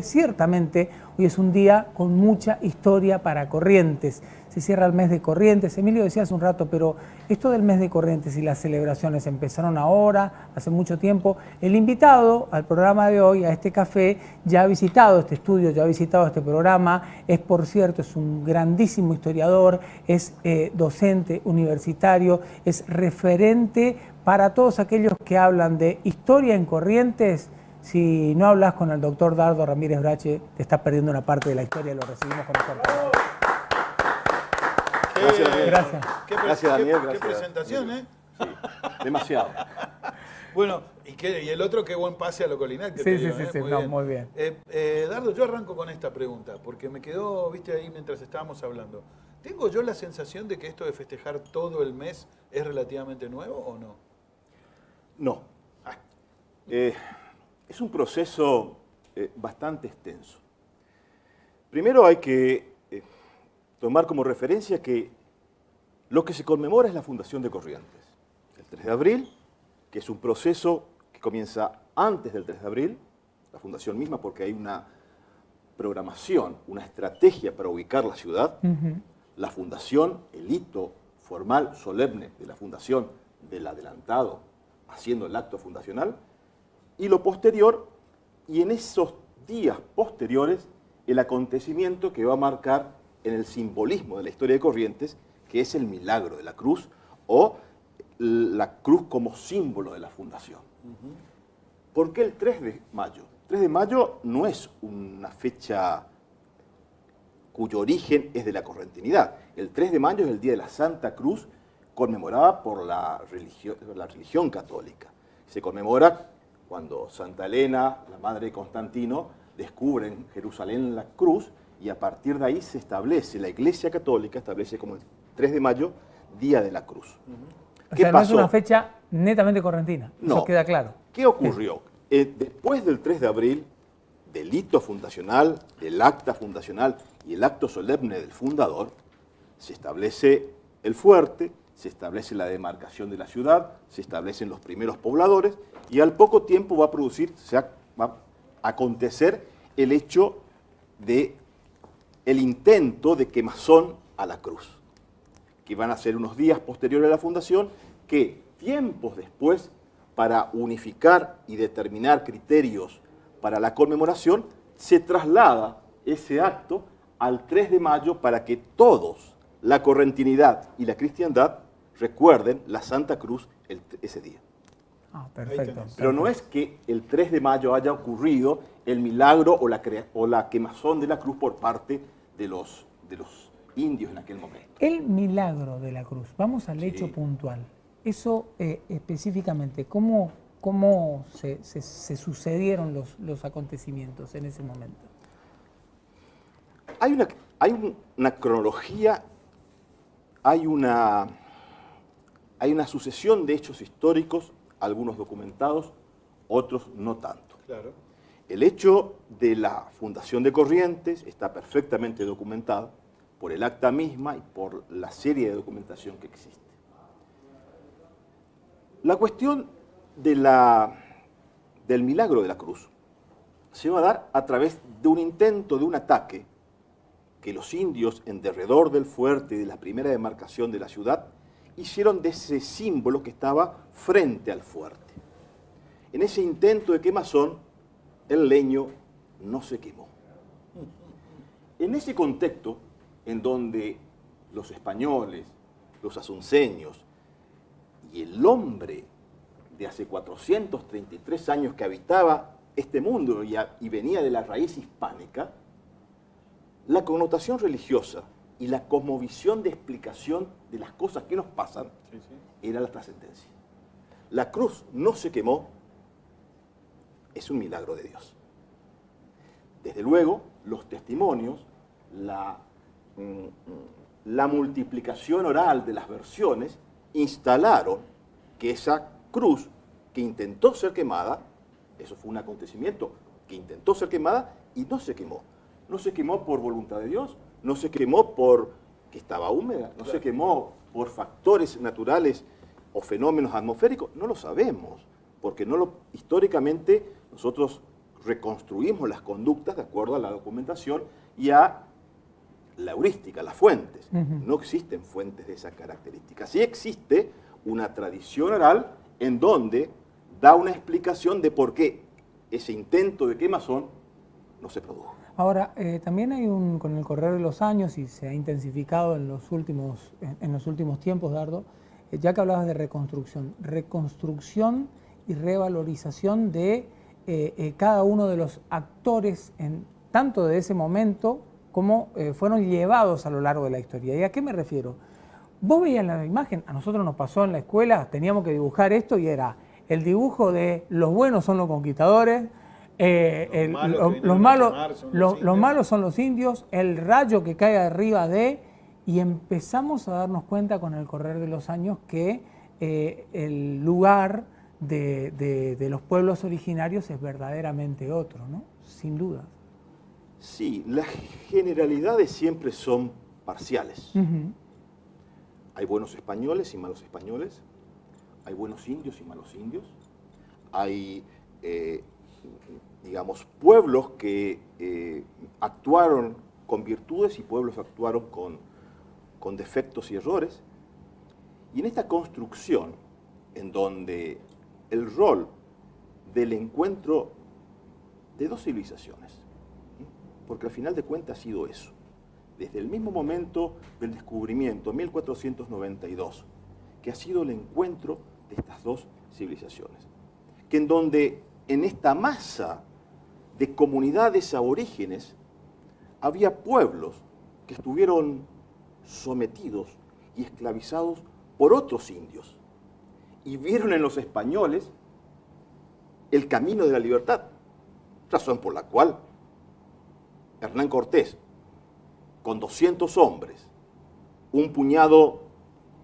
Ciertamente, hoy es un día con mucha historia para Corrientes. Se cierra el mes de Corrientes. Emilio decía hace un rato, pero esto del mes de Corrientes y las celebraciones empezaron ahora, hace mucho tiempo. El invitado al programa de hoy, a este café, ya ha visitado este estudio, ya ha visitado este programa. Es, por cierto, es un grandísimo historiador, es docente universitario, es referente para todos aquellos que hablan de historia en Corrientes. Si no hablas con el doctor Dardo Ramírez Brache, te estás perdiendo una parte de la historia. Lo recibimos con nosotros. Gracias, Daniel. Gracias. Gracias, Daniel. Qué presentación, ¿eh? Sí, demasiado. Bueno, y el otro, qué buen pase a lo Colinar que Sí, te sí, dio, sí, sí, muy muy bien. Dardo, yo arranco con esta pregunta, porque me quedó, viste, ahí mientras estábamos hablando. ¿Tengo yo la sensación de que esto de festejar todo el mes es relativamente nuevo o no? No. Es un proceso bastante extenso. Primero hay que tomar como referencia que lo que se conmemora es la fundación de Corrientes. El 3 de abril, que es un proceso que comienza antes del 3 de abril, la fundación misma, porque hay una programación, una estrategia para ubicar la ciudad. La fundación, el hito formal, solemne de la fundación, del adelantado, haciendo el acto fundacional, y lo posterior, y en esos días posteriores, el acontecimiento que va a marcar en el simbolismo de la historia de Corrientes, que es el milagro de la cruz, o la cruz como símbolo de la fundación. ¿Por qué el 3 de mayo? El 3 de mayo no es una fecha cuyo origen es de la correntinidad. El 3 de mayo es el Día de la Santa Cruz, conmemorada por la religión católica. Se conmemora cuando Santa Elena, la madre de Constantino, descubre en Jerusalén la cruz, y a partir de ahí se establece, la Iglesia Católica establece como el 3 de mayo, Día de la Cruz. O sea, no es una fecha netamente correntina, no. Eso queda claro. ¿Qué ocurrió? Después del 3 de abril, del hito fundacional, del acta fundacional y el acto solemne del fundador, se establece el fuerte, se establece la demarcación de la ciudad, se establecen los primeros pobladores, y al poco tiempo va a acontecer el hecho de el intento de quemazón a la cruz, que van a ser unos días posteriores a la fundación, que tiempos después, para unificar y determinar criterios para la conmemoración, se traslada ese acto al 3 de mayo para que todos, la correntinidad y la cristiandad, recuerden la Santa Cruz ese día. Perfecto. Pero no es que el 3 de mayo haya ocurrido el milagro o la quemazón de la cruz por parte de los indios en aquel momento. El milagro de la cruz, vamos al hecho puntual. Eso específicamente, ¿cómo se sucedieron los acontecimientos en ese momento? Hay una cronología, hay una sucesión de hechos históricos, algunos documentados, otros no tanto. Claro. El hecho de la fundación de Corrientes está perfectamente documentado por el acta misma y por la serie de documentación que existe. La cuestión del milagro de la cruz se va a dar a través de un intento de un ataque que los indios en derredor del fuerte y de la primera demarcación de la ciudad hicieron de ese símbolo que estaba frente al fuerte. En ese intento de quemazón, el leño no se quemó. En ese contexto, en donde los españoles, los asunceños y el hombre de hace 433 años que habitaba este mundo y venía de la raíz hispánica, la connotación religiosa y la cosmovisión de explicación de las cosas que nos pasan era la trascendencia. La cruz no se quemó, es un milagro de Dios. Desde luego, los testimonios, la multiplicación oral de las versiones instalaron que esa cruz que intentó ser quemada, eso fue un acontecimiento que intentó ser quemada y no se quemó. No se quemó por voluntad de Dios, no se quemó porque estaba húmeda, no se quemó por factores naturales o fenómenos atmosféricos, no lo sabemos, porque históricamente nosotros reconstruimos las conductas de acuerdo a la documentación y a la heurística, las fuentes. No existen fuentes de esa característica. Sí existe una tradición oral en donde da una explicación de por qué ese intento de quemazón no se produjo. Ahora, también hay con el correr de los años, y se ha intensificado en los últimos tiempos, Dardo, ya que hablabas de reconstrucción y revalorización de cada uno de los actores, tanto de ese momento como fueron llevados a lo largo de la historia. ¿Y a qué me refiero? Vos veías la imagen, a nosotros nos pasó en la escuela, teníamos que dibujar esto y era el dibujo de los buenos son los conquistadores, los malos son los indios, el rayo que cae arriba de... Y empezamos a darnos cuenta con el correr de los años que el lugar de los pueblos originarios es verdaderamente otro, ¿no? Sin duda. Sí, las generalidades siempre son parciales. Hay buenos españoles y malos españoles, hay buenos indios y malos indios, hay, digamos, pueblos que actuaron con virtudes y pueblos que actuaron con defectos y errores. Y en esta construcción, en donde el rol del encuentro de dos civilizaciones, porque al final de cuentas ha sido eso, desde el mismo momento del descubrimiento, 1492, que ha sido el encuentro de estas dos civilizaciones, que en donde en esta masa de comunidades aborígenes había pueblos que estuvieron sometidos y esclavizados por otros indios y vieron en los españoles el camino de la libertad, razón por la cual Hernán Cortés, con 200 hombres, un puñado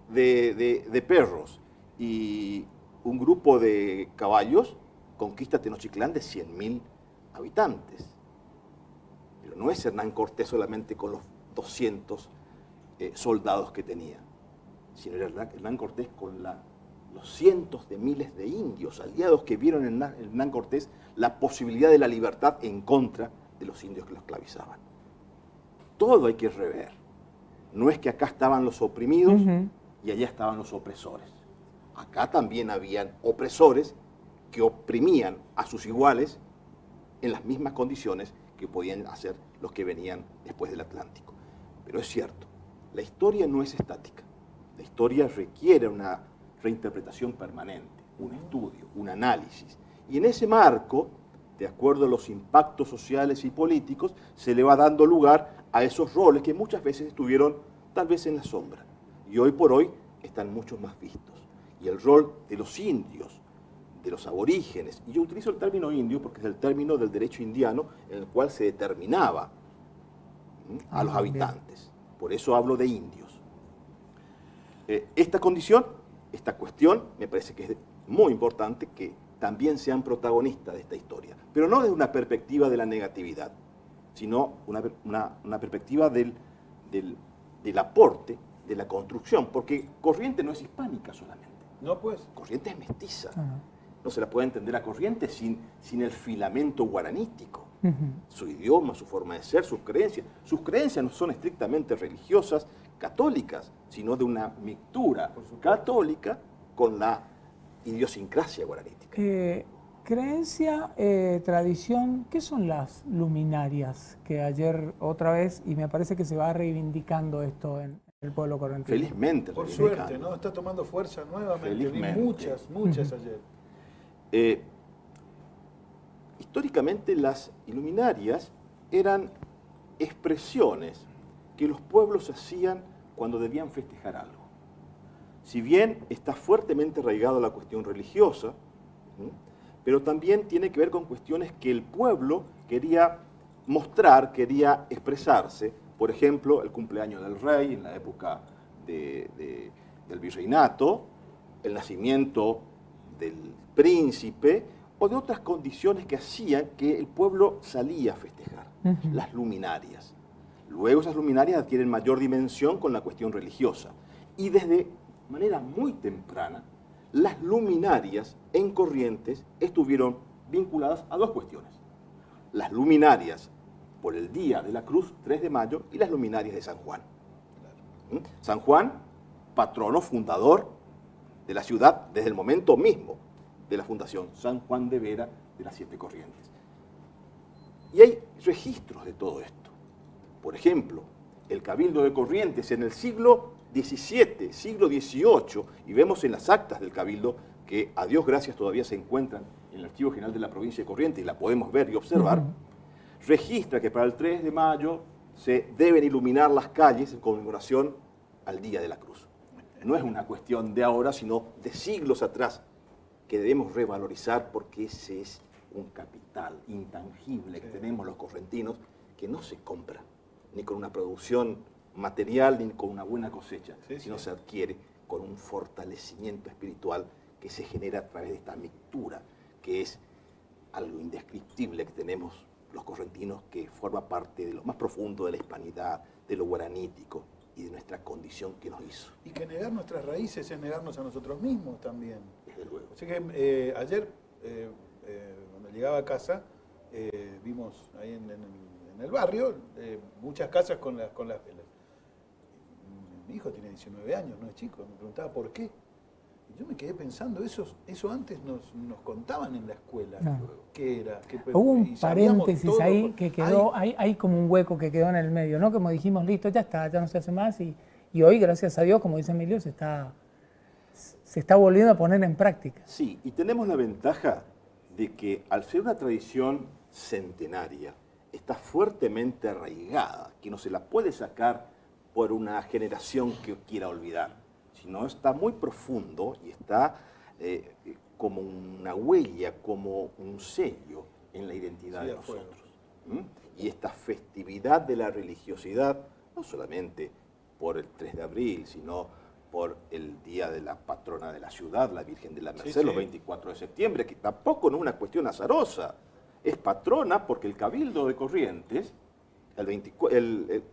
de perros y un grupo de caballos, conquista Tenochtitlán de 100.000 habitantes. Pero no es Hernán Cortés solamente con los 200 soldados que tenía, sino era Hernán Cortés con los cientos de miles de indios aliados que vieron en Hernán Cortés la posibilidad de la libertad en contra de los indios que los esclavizaban. Todo hay que rever. No es que acá estaban los oprimidos y allá estaban los opresores. Acá también habían opresores que oprimían a sus iguales en las mismas condiciones que podían hacer los que venían después del Atlántico. Pero es cierto, la historia no es estática. La historia requiere una reinterpretación permanente, un estudio, un análisis. Y en ese marco, de acuerdo a los impactos sociales y políticos, se le va dando lugar a esos roles que muchas veces estuvieron tal vez en la sombra. Y hoy por hoy están mucho más vistos. Y el rol de los indios, de los aborígenes, y yo utilizo el término indio porque es el término del derecho indiano en el cual se determinaba a los habitantes. Por eso hablo de indios. Esta condición, esta cuestión, me parece que es muy importante que también sean protagonistas de esta historia, pero no desde una perspectiva de la negatividad, sino una perspectiva del aporte, de la construcción, porque Corrientes no es hispánica solamente. No, pues. Corrientes es mestiza. No se la puede entender a Corrientes sin el filamento guaranítico. Su idioma, su forma de ser, sus creencias. Sus creencias no son estrictamente religiosas, católicas, sino de una mixtura católica con la idiosincrasia guaranítica. Creencia, tradición, ¿qué son las luminarias? Que ayer otra vez, y me parece que se va reivindicando esto en el pueblo correntino. Felizmente. Por suerte, ¿no? Está tomando fuerza nuevamente. Felizmente. Vi muchas ayer. Históricamente las iluminarias eran expresiones que los pueblos hacían cuando debían festejar algo. Si bien está fuertemente arraigado a la cuestión religiosa, pero también tiene que ver con cuestiones que el pueblo quería mostrar, quería expresarse. Por ejemplo, el cumpleaños del rey en la época del virreinato, el nacimiento del príncipe o de otras condiciones que hacían que el pueblo salía a festejar, las luminarias. Luego esas luminarias adquieren mayor dimensión con la cuestión religiosa. Y desde manera muy temprana, las luminarias en Corrientes estuvieron vinculadas a dos cuestiones. las luminarias por el Día de la Cruz, 3 de mayo, y las luminarias de San Juan. San Juan, patrono fundador de la ciudad desde el momento mismo de la fundación, San Juan de Vera de las 7 Corrientes. Y hay registros de todo esto. Por ejemplo, el Cabildo de Corrientes en el siglo XVII, siglo XVIII, y vemos en las actas del Cabildo que a Dios gracias todavía se encuentran en el Archivo General de la Provincia de Corrientes y la podemos ver y observar, registra que para el 3 de mayo se deben iluminar las calles en conmemoración al Día de la Cruz. No es una cuestión de ahora, sino de siglos atrás, que debemos revalorizar porque ese es un capital intangible que tenemos los correntinos, que no se compra ni con una producción material ni con una buena cosecha, sino se adquiere con un fortalecimiento espiritual que se genera a través de esta mixtura, que es algo indescriptible que tenemos los correntinos, que forma parte de lo más profundo de la hispanidad, de lo guaranítico y de nuestra condición que nos hizo. Y que negar nuestras raíces es negarnos a nosotros mismos también. Desde luego. Así que ayer, cuando llegaba a casa, vimos ahí en el barrio muchas casas con las velas. Mi hijo tiene 19 años, no es chico, me preguntaba por qué. Y yo me quedé pensando, eso antes nos contaban en la escuela. ¿Qué era? Hubo un paréntesis ahí que quedó, hay como un hueco que quedó en el medio, ¿no? Como dijimos, listo, ya está, ya no se hace más. Y hoy, gracias a Dios, como dice Emilio, se está volviendo a poner en práctica. Sí, y tenemos la ventaja de que al ser una tradición centenaria, está fuertemente arraigada, que no se la puede sacar por una generación que quiera olvidar, sino está muy profundo y está como una huella, como un sello en la identidad de nosotros. Y esta festividad de la religiosidad, no solamente por el 3 de abril, sino por el día de la patrona de la ciudad, la Virgen de la Merced, los 24 de septiembre, que tampoco no es una cuestión azarosa, es patrona porque el Cabildo de Corrientes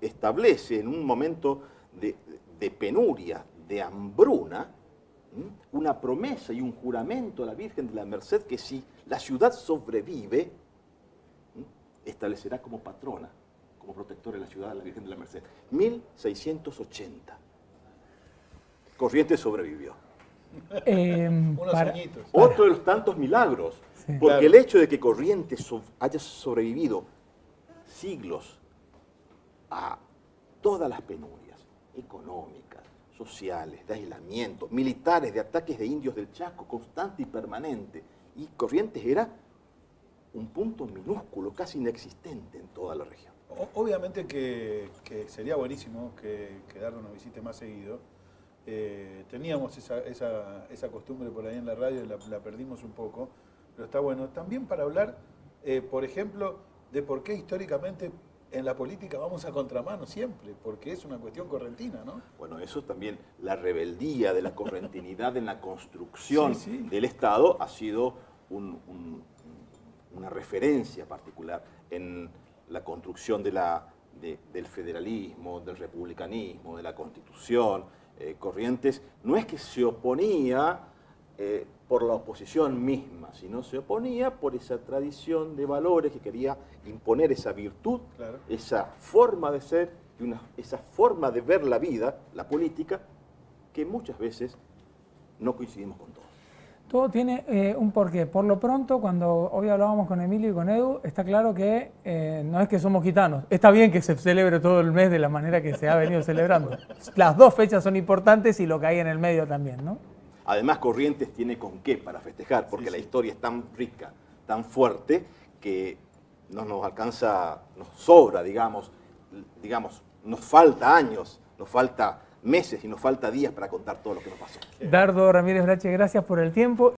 establece en un momento de penuria, de hambruna, una promesa y un juramento a la Virgen de la Merced que si la ciudad sobrevive, establecerá como patrona, como protectora de la ciudad a la Virgen de la Merced. 1680. Corrientes sobrevivió. Unos añitos. Otro de los tantos milagros, porque el hecho de que Corrientes haya sobrevivido siglos a todas las penurias económicas, sociales, de aislamiento, militares, de ataques de indios del Chaco, constante y permanente. Y Corrientes era un punto minúsculo, casi inexistente en toda la región. Obviamente que sería buenísimo que Dardo nos visite más seguido. Teníamos esa costumbre por ahí en la radio, la perdimos un poco, pero está bueno. También para hablar, por ejemplo, de por qué históricamente en la política vamos a contramano siempre, porque es una cuestión correntina, ¿no? Bueno, eso también, la rebeldía de la correntinidad en la construcción del Estado ha sido una referencia particular en la construcción del federalismo, del republicanismo, de la Constitución. Corrientes no es que se oponía por la oposición misma, sino se oponía por esa tradición de valores que quería imponer esa virtud, esa forma de ser y esa forma de ver la vida, la política, que muchas veces no coincidimos con todos. Todo tiene un porqué. Por lo pronto, cuando hoy hablábamos con Emilio y con Edu, está claro que no es que somos gitanos. Está bien que se celebre todo el mes de la manera que se ha venido celebrando. Las dos fechas son importantes y lo que hay en el medio también, ¿no? Además, Corrientes tiene con qué para festejar, porque la historia es tan rica, tan fuerte, que no nos alcanza, nos sobra, digamos, nos falta años, nos falta meses y nos falta días para contar todo lo que nos pasó. Dardo Ramírez Brache, gracias por el tiempo.